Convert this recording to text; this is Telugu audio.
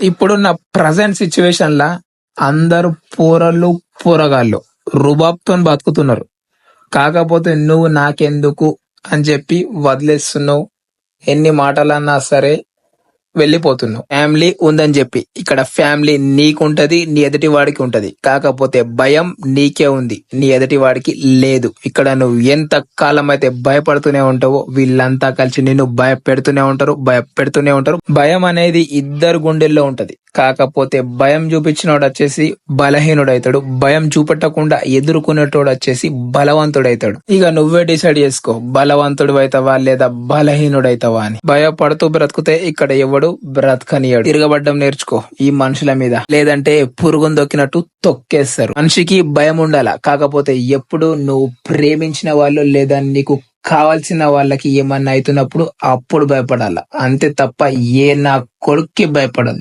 ఇప్పుడున్న ప్రజెంట్ సిచ్యువేషన్ లా అందరు పోరళ్ళు పోరగాళ్ళు రుబాబ్తో బతుకుతున్నారు. కాకపోతే నువ్వు నాకెందుకు అని చెప్పి వదిలేస్తున్నావు. ఎన్ని మాటలన్నా సరే వెళ్ళిపోతున్నావు. ఫ్యామిలీ ఉందని చెప్పి ఇక్కడ ఫ్యామిలీ నీకుంటది, నీ ఎదుటి వాడికి ఉంటది. కాకపోతే భయం నీకే ఉంది, నీ ఎదుటి వాడికి లేదు. ఇక్కడ నువ్వు ఎంత కాలం అయితే భయపడుతూనే ఉంటావో వీళ్ళంతా కలిసి నిన్ను భయపెడుతూనే ఉంటారు. భయం అనేది ఇద్దరు గుండెల్లో ఉంటది. కాకపోతే భయం చూపించినోడు వచ్చేసి బలహీనుడైతాడు, భయం చూపెట్టకుండా ఎదుర్కొనేటోడు వచ్చేసి బలవంతుడైతాడు. ఇక నువ్వే డిసైడ్ చేసుకో, బలవంతుడు అవుతావా లేదా బలహీనుడైతావా అని. భయపడుతూ బ్రతుకుతే ఇక్కడ ఎవడు బ్రతకనియాడు. తిరగబడ్డం నేర్చుకో ఈ మనుషుల మీద, లేదంటే పురుగును దొక్కినట్టు తొక్కేస్తారు. మనిషికి భయం ఉండాల, కాకపోతే ఎప్పుడు నువ్వు ప్రేమించిన వాళ్ళు లేదా నీకు కావాల్సిన వాళ్ళకి ఏమన్నా అవుతున్నప్పుడు అప్పుడు భయపడాల, అంతే తప్ప ఏ నా కొడుక్కి భయపడదు.